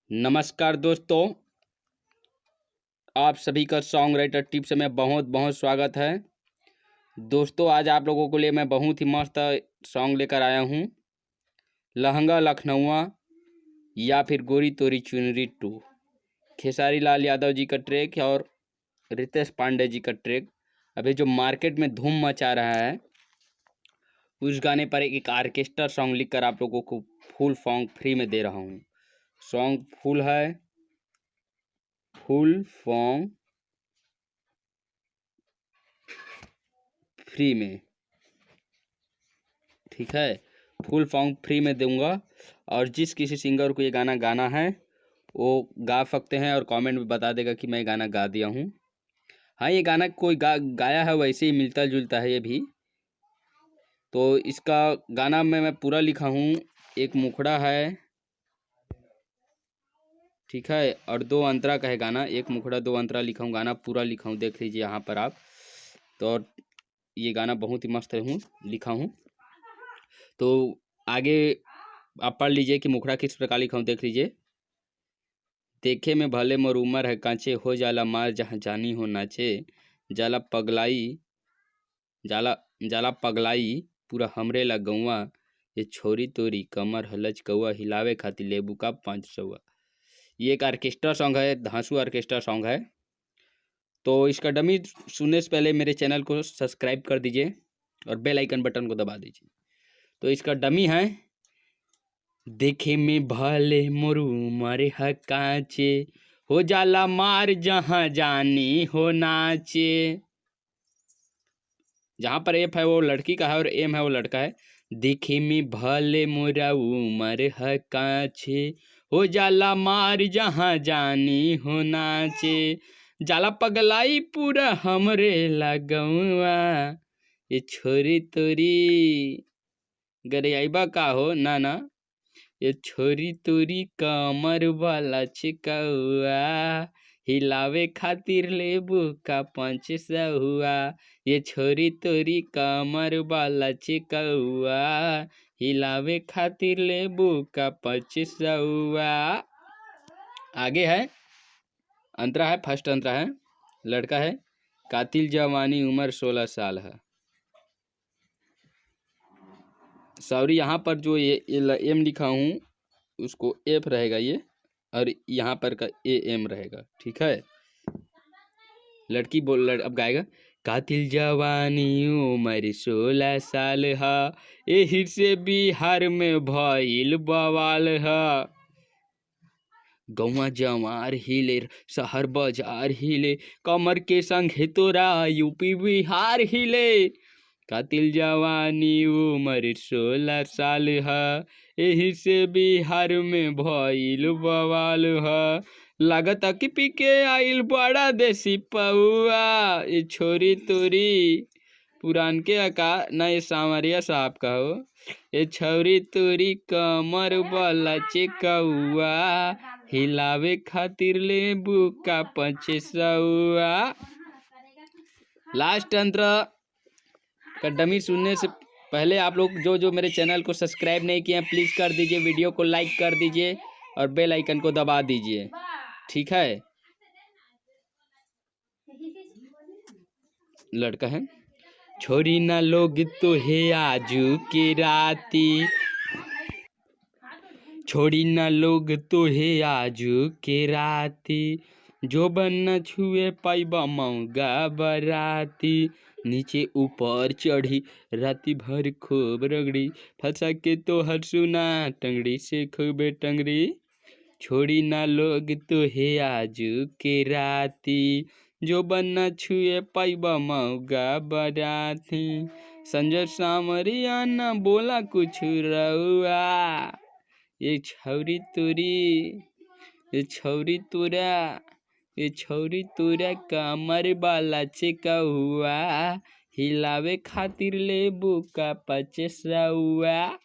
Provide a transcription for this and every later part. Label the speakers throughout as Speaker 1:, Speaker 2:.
Speaker 1: नमस्कार दोस्तों, आप सभी का सॉन्ग राइटर टिप्स में बहुत बहुत स्वागत है। दोस्तों, आज आप लोगों के लिए मैं बहुत ही मस्त सॉन्ग लेकर आया हूँ। लहंगा लखनऊआ या फिर गोरी तोरी चुनरी 2, खेसारी लाल यादव जी का ट्रैक और रितेश पांडे जी का ट्रैक अभी जो मार्केट में धूम मचा रहा है, उस गाने पर एक ऑर्केस्ट्रा सॉन्ग लिखकर आप लोगों को फुल सॉन्ग फ्री में दे रहा हूँ। सॉन्ग फुल सॉन्ग फ्री में, ठीक है, फुल सॉन्ग फ्री में दूंगा। और जिस किसी सिंगर को ये गाना गाना है वो गा सकते हैं और कमेंट में बता देगा कि मैं गाना गा दिया हूँ। हाँ, ये गाना कोई गाया है, वैसे ही मिलता जुलता है ये भी। तो इसका गाना में मैं पूरा लिखा हूँ। एक मुखड़ा है, ठीक है, और 2 अंतरा का है गाना। एक मुखड़ा 2 अंतरा लिखा हूँ, गाना पूरा लिखा हूँ, देख लीजिए यहाँ पर आप। तो ये गाना बहुत ही मस्त लिखा हूँ। तो आगे आप पढ़ लीजिए कि मुखड़ा किस प्रकार लिखा हूँ, देख लीजिए। देखे में भले मोर उमर है कांचे, हो जाला मार जहाँ जानी हो नाचे। जाला पगलाई पूरा हमरे ला गौआ। ये छोरी तोरी कमर हलच कौआ, हिलावे खातिर लेबू का 500। ये एक ऑर्केस्ट्रा सॉन्ग है, धांसू ऑर्केस्ट्रा सॉन्ग है। तो इसका डमी सुनने से पहले मेरे चैनल को सब्सक्राइब कर दीजिए और बेल आइकन बटन को दबा दीजिए। तो इसका डमी है, देखे में भले मोरू मारे ह कांचे, हो जाला मार जहाँ जानी हो नाचे। जहाँ पर एफ है वो लड़की का है और एम है वो लड़का है। देखे में भले मोरा उमर ह कांचे, हो जाला मार जहाँ जानी हो नाचे। जाला पगलाई पूरा हमरे लगौआ, ये छोरी तोरी गरियाबा का हो ना। ये छोरी तोरी कमर वाला चिकौआ, हिलावे खातिर लेबू का 500। ये छोरी तोरी कमर वाला चिकौआ, हिलावे खातिर लेबू का 500। आगे है अंतरा है, फर्स्ट अंतरा है, लड़का है। कातिल जवानी उम्र 16 साल है। सॉरी, यहाँ पर जो ये एम लिखा हूँ उसको एफ रहेगा ये, और यहाँ पर का ए एम रहेगा, ठीक है। लड़की अब गाएगा। कातिल जवानी उम्र 16 साल है, एही से बिहार में भइल बवाल है। गौवा जवार हिले, शहर बाजार हिले, कमर के संगे तोरा यूपी बिहार हिले। कातिल जवानी उम्र 16 साल है, एही से बिहार में भइल बवाल है। लागता कि पी के आइल बड़ा देसी पौआ, ये छोरी तोरी पुरान के अका न, ये सांवरिया साहब का हो। ये छोरी तोरी कमर वाला चिकौआ, हिलावे खातिर लेबू का 500। लास्ट अंतरा का डमी सुनने से पहले आप लोग जो मेरे चैनल को सब्सक्राइब नहीं किए हैं प्लीज़ कर दीजिए, वीडियो को लाइक कर दीजिए और बेल आइकन को दबा दीजिए, ठीक है। लड़का है। छोरी ना लोग तो है आजू के राती, छोड़ी ना लोग तो है आजू के राती। जो बन छुए पाइबा मऊगा बराती, नीचे ऊपर चढ़ी राती भर खूब रगड़ी, फंसा के तो हर सुना टंगड़ी से खूबे टंगड़ी। छोड़ी ना लोग तो है आजू के राती, जो बन्ना छुए पाइबा मऊगा बराती। संजय सामरिया ना बोला कुछ रउआ, ये छौरी तोरी, ये छौरी तोरा, ये छौरी तोरा कमर वाला चिकौआ, हिलावे खातिर लेबू का 500।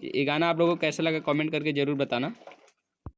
Speaker 1: ये गाना आप लोगों को कैसा लगा कमेंट करके ज़रूर बताना।